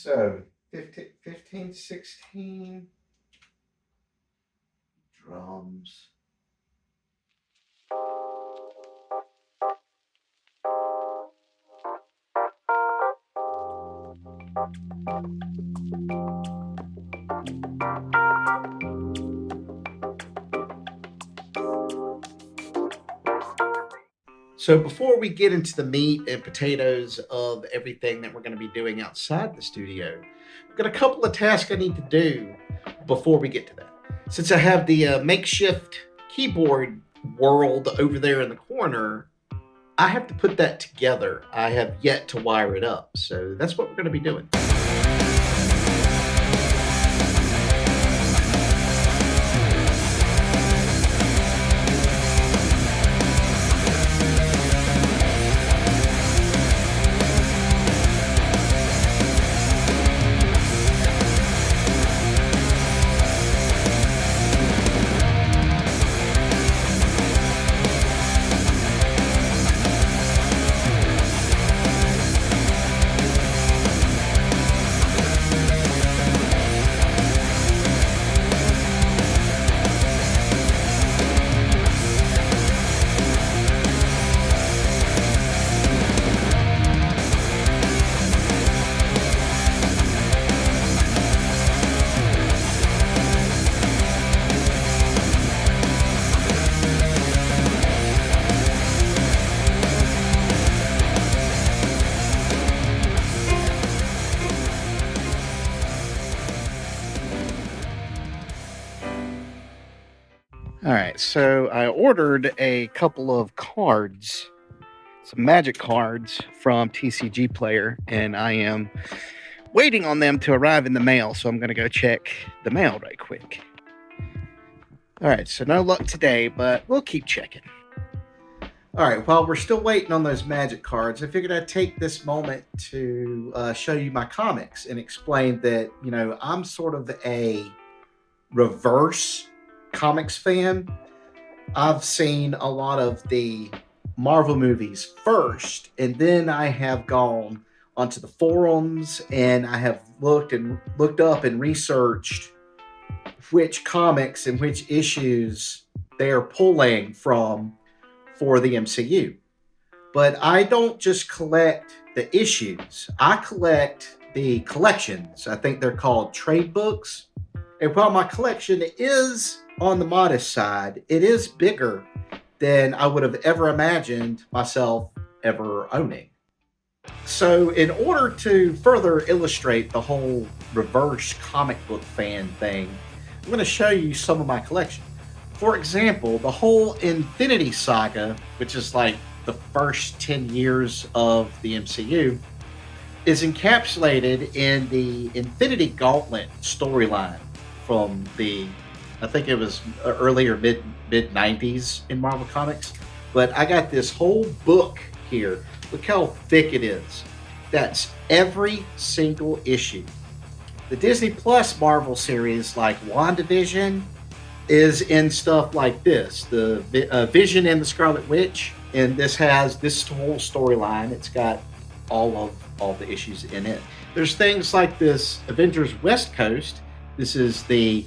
So 15, 16 drums. So before we get into the meat and potatoes of everything that we're going to be doing outside the studio, I've got a couple of tasks I need to do before we get to that. Since I have the makeshift keyboard world over there in the corner, I have to put that together. I have yet to wire it up. So that's what we're going to be doing. All right, so I ordered a couple of cards, some magic cards from TCG Player, and I am waiting on them to arrive in the mail, so I'm going to go check the mail right quick. All right, so no luck today, but we'll keep checking. All right, while we're still waiting on those magic cards, I figured I'd take this moment to show you my comics and explain that, I'm sort of a reverse comics fan. I've seen a lot of the Marvel movies first, and then I have gone onto the forums and I have looked up and researched which comics and which issues they are pulling from for the MCU. But I don't just collect the issues. I collect the collections. I think they're called trade books. And while my collection is on the modest side, it is bigger than I would have ever imagined myself ever owning. So, in order to further illustrate the whole reverse comic book fan thing, I'm going to show you some of my collection. For example, the whole Infinity Saga, which is like the first 10 years of the MCU, is encapsulated in the Infinity Gauntlet storyline from the, I think it was earlier mid 90s in Marvel Comics. But I got this whole book here. Look how thick it is. That's every single issue. The Disney Plus Marvel series, like WandaVision, is in stuff like this. The Vision and the Scarlet Witch, and this has this whole storyline. It's got all the issues in it. There's things like this Avengers West Coast. This is the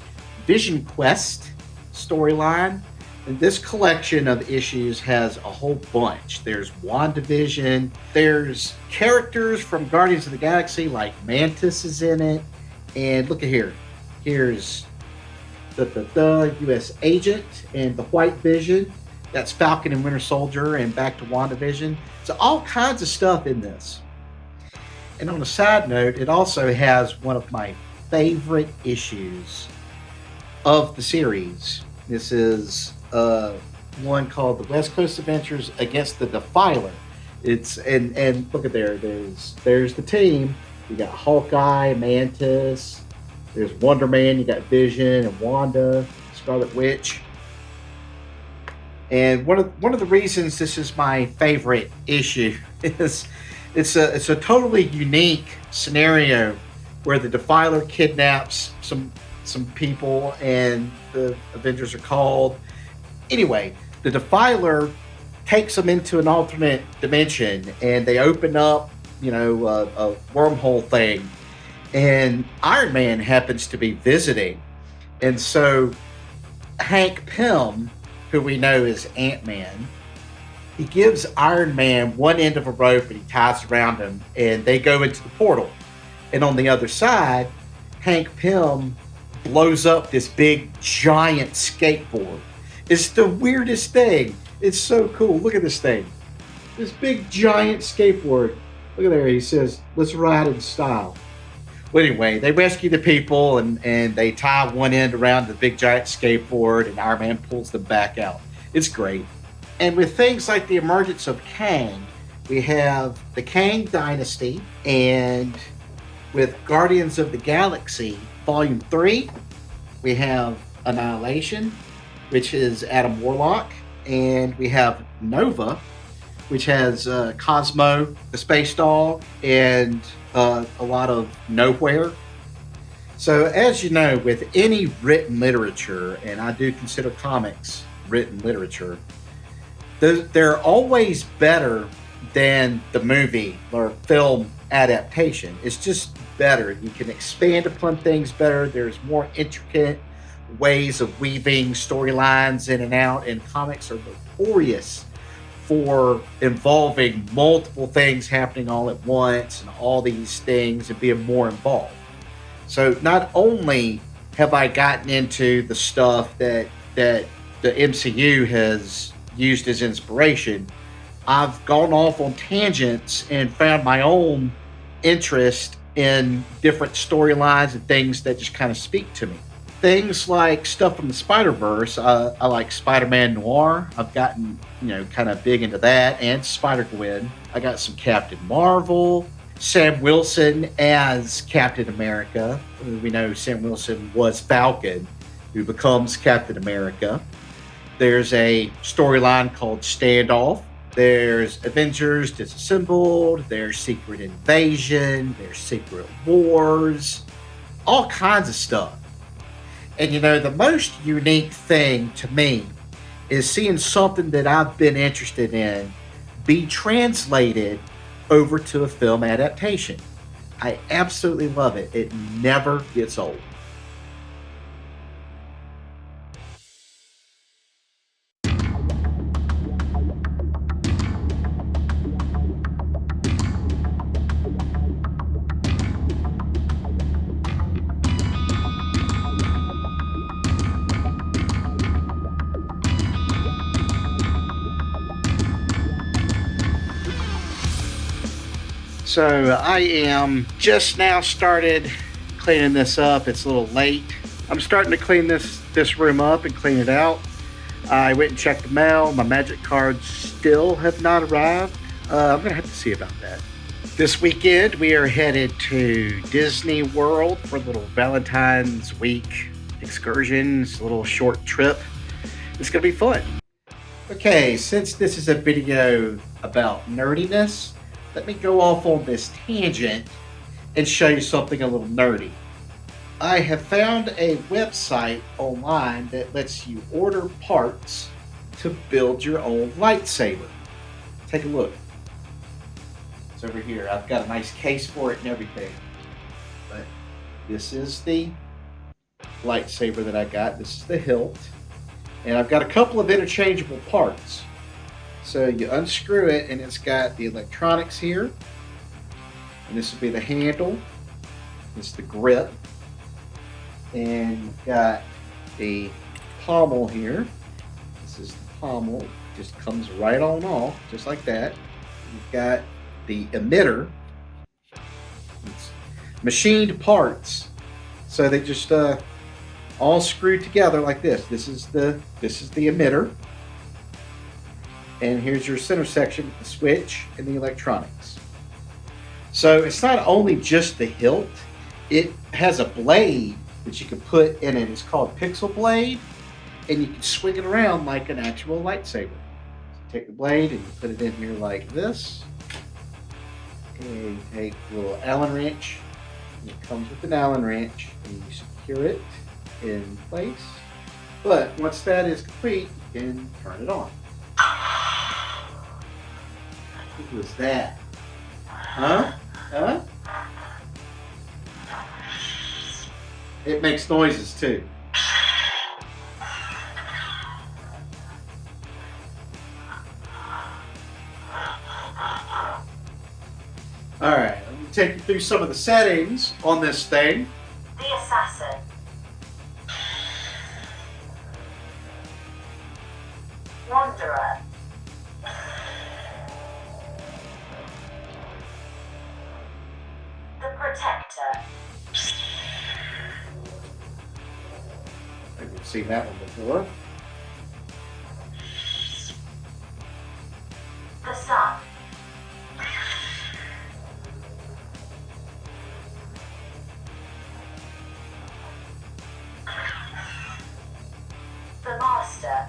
Vision Quest storyline. And this collection of issues has a whole bunch. There's WandaVision. There's characters from Guardians of the Galaxy, like Mantis is in it. And look at here. Here's the U.S. Agent and the White Vision. That's Falcon and Winter Soldier, and back to WandaVision. So all kinds of stuff in this. And on a side note, it also has one of my favorite issues of the series. This is one called The West Coast Adventures Against the Defiler. It's and look at there's the team. You got Hawkeye, Mantis, there's Wonder Man, you got Vision and Wanda, Scarlet Witch. And one of the reasons this is my favorite issue is it's a totally unique scenario where the Defiler kidnaps some people and the Avengers are called. Anyway, the Defiler takes them into an alternate dimension and they open up, a wormhole thing. and Iron Man happens to be visiting. And so Hank Pym, who we know as Ant-Man, he gives Iron Man one end of a rope and he ties it around him, and they go into the portal. And on the other side, Hank Pym blows up this big giant skateboard. It's the weirdest thing. It's so cool. Look at this thing. This big giant skateboard. Look at there. He says, "Let's ride in style." Well, anyway, they rescue the people and they tie one end around the big giant skateboard, and Iron Man pulls them back out. It's great. And with things like the emergence of Kang, we have the Kang Dynasty, and with Guardians of the Galaxy Volume 3, we have Annihilation, which is Adam Warlock, and we have Nova, which has Cosmo, the space dog, and a lot of Nowhere. So, as you know, with any written literature, and I do consider comics written literature, they're always better than the movie or film adaptation. It's just better. You can expand upon things better. There's more intricate ways of weaving storylines in and out, and comics are notorious for involving multiple things happening all at once and all these things and being more involved. So not only have I gotten into the stuff that the MCU has used as inspiration, I've gone off on tangents and found my own interest in different storylines and things that just kind of speak to me. Things like stuff from the Spider-Verse. I like Spider-Man Noir. I've gotten, kind of big into that, and Spider-Gwen. I got some Captain Marvel. Sam Wilson as Captain America. We know Sam Wilson was Falcon, who becomes Captain America. There's a storyline called Standoff. There's Avengers Disassembled. There's Secret Invasion. There's Secret Wars. All kinds of stuff. And the most unique thing to me is seeing something that I've been interested in be translated over to a film adaptation. I absolutely love it. It never gets old. So I am just now started cleaning this up. It's a little late. I'm starting to clean this room up and clean it out. I went and checked the mail. My magic cards still have not arrived. I'm going to have to see about that. This weekend, we are headed to Disney World for a little Valentine's week excursion. It's a little short trip. It's going to be fun. Okay, since this is a video about nerdiness, let me go off on this tangent and show you something a little nerdy. I have found a website online that lets you order parts to build your own lightsaber. Take a look. It's over here. I've got a nice case for it and everything. But this is the lightsaber that I got. This is the hilt. And I've got a couple of interchangeable parts. So you unscrew it, and it's got the electronics here. And this will be the handle. This is the grip. And you've got the pommel here. This is the pommel. Just comes right on off, just like that. You've got the emitter. It's machined parts. So they just all screwed together like this. This is the emitter. And here's your center section, the switch, and the electronics. So it's not only just the hilt, it has a blade that you can put in it. It's called Pixel Blade, and you can swing it around like an actual lightsaber. So take the blade and you put it in here like this. And you take a little Allen wrench, and it comes with an Allen wrench, and you secure it in place. But once that is complete, you can turn it on. What was that? Huh? it makes noises too. All right, let me take you through some of the settings on this thing. The assassin. Wanderer. The protector. I think we've seen that one before. The sun. The master.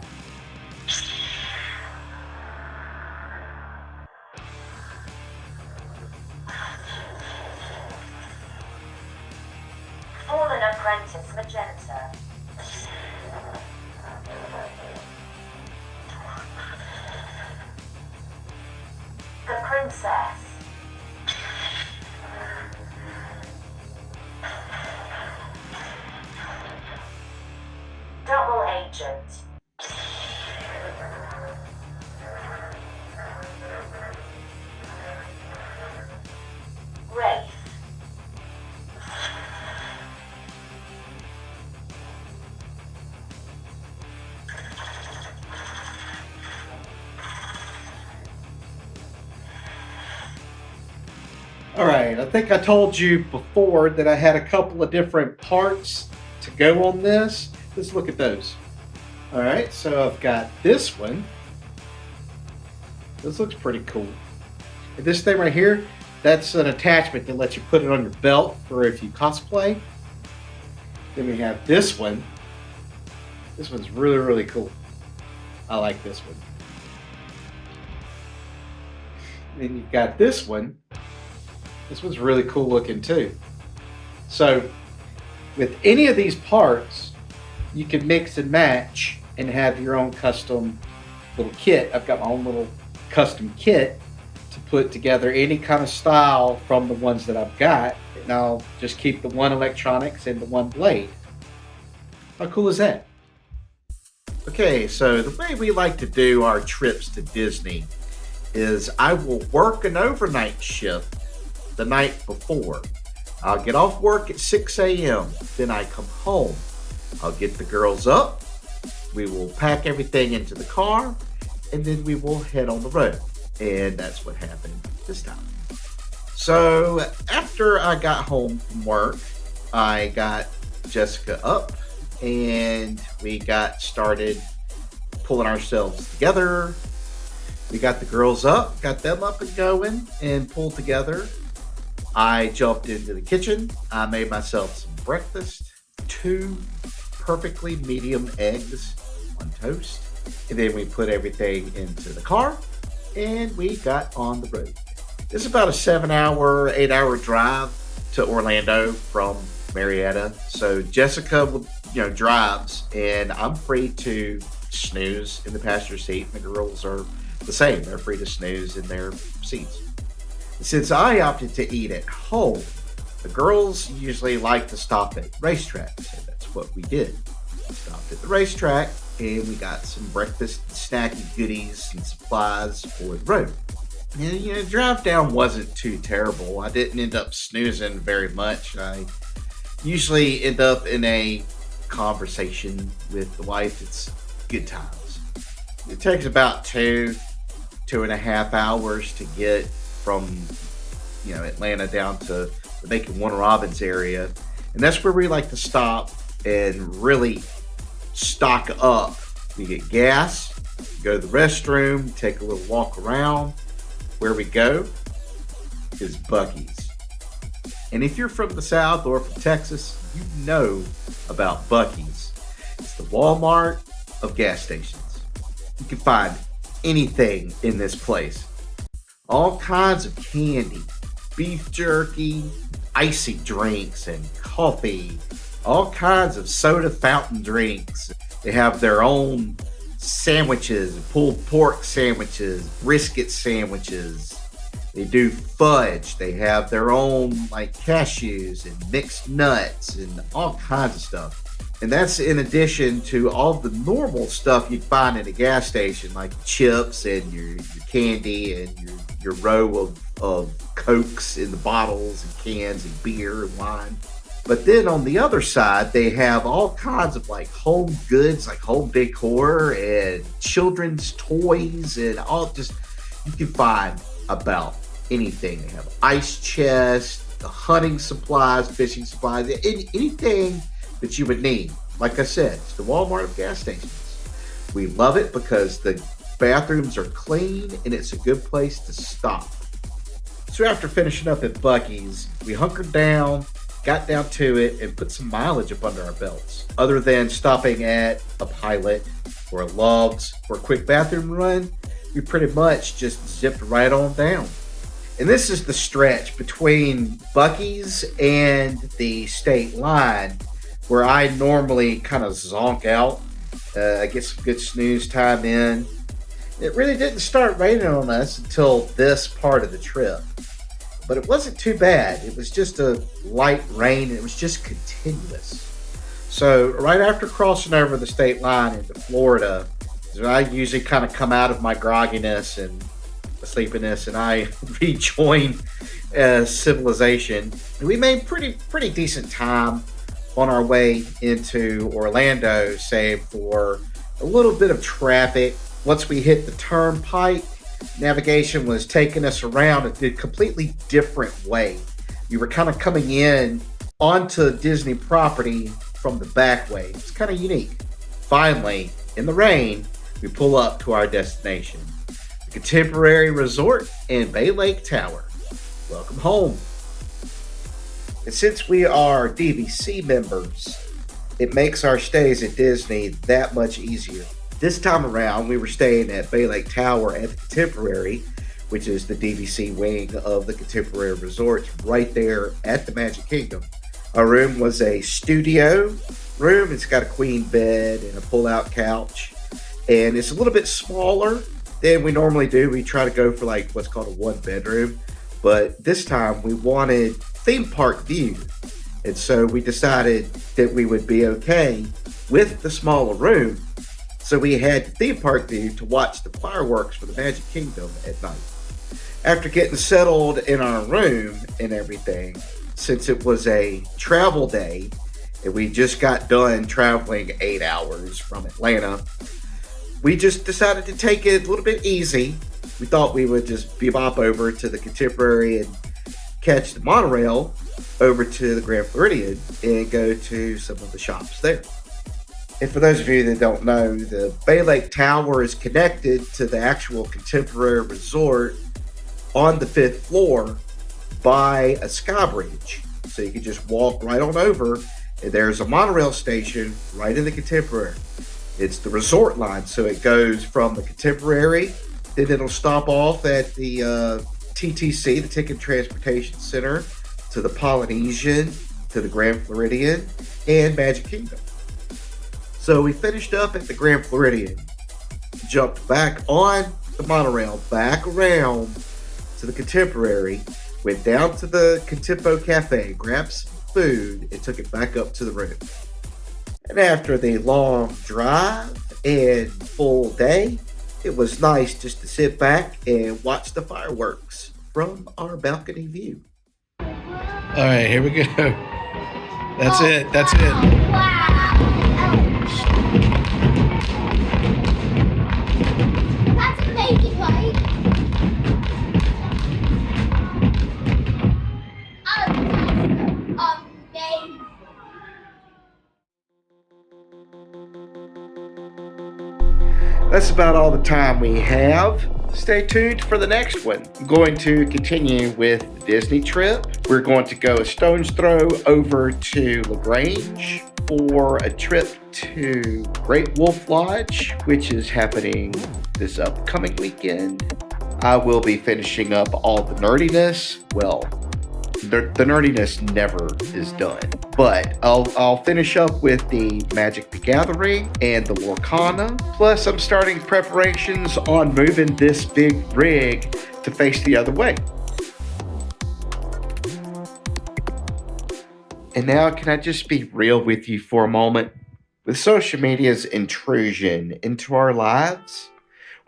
Fallen apprentice magenta. The princess. Double agent. Wraith. All right, I think I told you before that I had a couple of different parts to go on this. Let's look at those. All right, so I've got this one. This looks pretty cool. And this thing right here, that's an attachment that lets you put it on your belt for if you cosplay. Then we have this one. This one's really, really cool. I like this one. Then you've got this one. This one's really cool looking too. So with any of these parts, you can mix and match and have your own custom little kit. I've got my own little custom kit to put together any kind of style from the ones that I've got. And I'll just keep the one electronics and the one blade. How cool is that? Okay, so the way we like to do our trips to Disney is I will work an overnight shift the night before. I'll get off work at 6 a.m. Then I come home. I'll get the girls up. We will pack everything into the car, and then we will head on the road. And that's what happened this time. So after I got home from work, I got Jessica up, and we got started pulling ourselves together. We got the girls up, got them up and going, and pulled together. I jumped into the kitchen. I made myself some breakfast, 2 perfectly medium eggs on toast. And then we put everything into the car and we got on the road. This is about a 7-hour, 8-hour drive to Orlando from Marietta. So Jessica, drives, and I'm free to snooze in the passenger seat. The girls are the same. They're free to snooze in their seats. Since I opted to eat at home, the girls usually like to stop at racetracks, so that's what we did. We stopped at the racetrack and we got some breakfast snacky goodies and supplies for the road. And drive down wasn't too terrible. I didn't end up snoozing very much. I usually end up in a conversation with the wife. It's good times. It takes about 2.5 hours to get from Atlanta down to the Macon Warner Robins area, and that's where we like to stop and really stock up. We get gas, go to the restroom, take a little walk around. Where we go is Buc-ee's. And if you're from the South or from Texas, you know about Buc-ee's. It's the Walmart of gas stations. You can find anything in this place. All kinds of candy, beef jerky, icy drinks, and coffee. All kinds of soda fountain drinks. They have their own sandwiches, pulled pork sandwiches, brisket sandwiches. They do fudge. They have their own like cashews and mixed nuts and all kinds of stuff. And that's in addition to all the normal stuff you'd find in a gas station, like chips and your candy and your row of Cokes in the bottles and cans and beer and wine. But then on the other side, they have all kinds of like home goods, like home decor and children's toys and all just, you can find about anything. They have ice chests, the hunting supplies, fishing supplies, anything that you would need. Like I said, it's the Walmart of gas stations. We love it because the bathrooms are clean and it's a good place to stop. So after finishing up at Buc-ee's, we hunkered down, got down to it, and put some mileage up under our belts. Other than stopping at a Pilot or a Love's for a quick bathroom run, we pretty much just zipped right on down. And this is the stretch between Buc-ee's and the state line where I normally kind of zonk out. I get some good snooze time in. It really didn't start raining on us until this part of the trip. But it wasn't too bad. It was just a light rain and it was just continuous. So right after crossing over the state line into Florida, I usually kind of come out of my grogginess and sleepiness and I rejoin civilization. And we made pretty decent time on our way into Orlando, save for a little bit of traffic. Once we hit the turnpike, navigation was taking us around a completely different way. We were kind of coming in onto Disney property from the back way. It's kind of unique. Finally, in the rain, we pull up to our destination, the Contemporary Resort in Bay Lake Tower. Welcome home. And since we are DVC members, it makes our stays at Disney that much easier. This time around, we were staying at Bay Lake Tower at the Contemporary, which is the DVC wing of the Contemporary Resort, right there at the Magic Kingdom. Our room was a studio room. It's got a queen bed and a pull-out couch, and it's a little bit smaller than we normally do. We try to go for like what's called a one-bedroom, but this time we wanted theme park view, and so we decided that we would be okay with the smaller room. So we had the theme park view to watch the fireworks for the Magic Kingdom at night. After getting settled in our room and everything, since it was a travel day and we just got done traveling 8 hours from Atlanta, we just decided to take it a little bit easy. We thought we would just bebop over to the Contemporary and catch the monorail over to the Grand Floridian and go to some of the shops there. And for those of you that don't know, the Bay Lake Tower is connected to the actual Contemporary Resort on the 5th floor by a sky bridge. So you can just walk right on over, and there's a monorail station right in the Contemporary. It's the resort line, so it goes from the Contemporary, then it'll stop off at the TTC, the Ticket Transportation Center, to the Polynesian, to the Grand Floridian, and Magic Kingdom. So we finished up at the Grand Floridian, jumped back on the monorail, back around to the Contemporary, went down to the Contempo Cafe, grabbed some food, and took it back up to the room. And after the long drive and full day, it was nice just to sit back and watch the fireworks from our balcony view. All right, here we go. That's it. That's it. Wow. That's amazing, right? Amazing. That's about all the time we have. Stay tuned for the next one. I'm going to continue with the Disney trip. We're going to go a stone's throw over to LaGrange for a trip to Great Wolf Lodge, which is happening this upcoming weekend. I will be finishing up all the nerdiness. Well, the nerdiness never is done, but I'll finish up with the Magic the Gathering and the Lorcana. Plus, I'm starting preparations on moving this big rig to face the other way. And now, can I just be real with you for a moment? With social media's intrusion into our lives,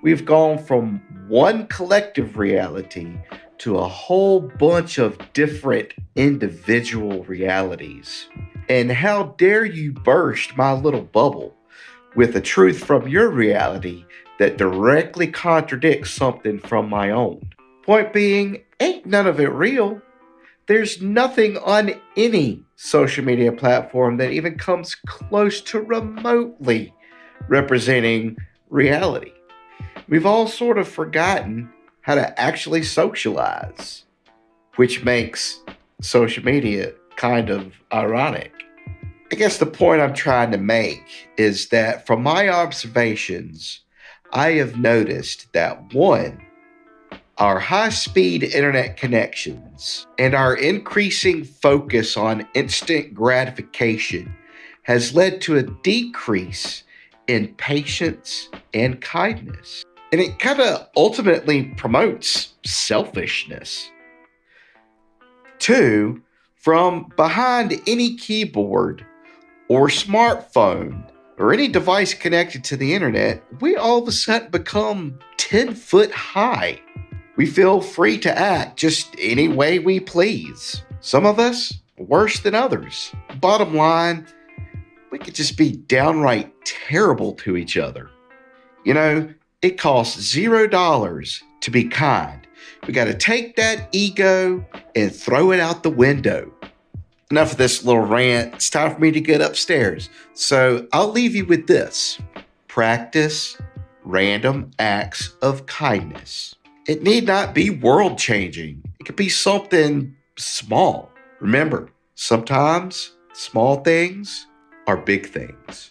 we've gone from one collective reality to a whole bunch of different individual realities. And how dare you burst my little bubble with a truth from your reality that directly contradicts something from my own? Point being, ain't none of it real. There's nothing on any social media platform that even comes close to remotely representing reality. We've all sort of forgotten how to actually socialize, which makes social media kind of ironic. I guess the point I'm trying to make is that from my observations, I have noticed that one, our high-speed internet connections and our increasing focus on instant gratification has led to a decrease in patience and kindness. And it kind of ultimately promotes selfishness. Two, from behind any keyboard or smartphone or any device connected to the internet, we all of a sudden become 10 foot high. We feel free to act just any way we please. Some of us worse than others. Bottom line, we could just be downright terrible to each other. You know, it costs $0 to be kind. We got to take that ego and throw it out the window. Enough of this little rant. It's time for me to get upstairs. So I'll leave you with this. Practice random acts of kindness. It need not be world-changing. It could be something small. Remember, sometimes small things are big things.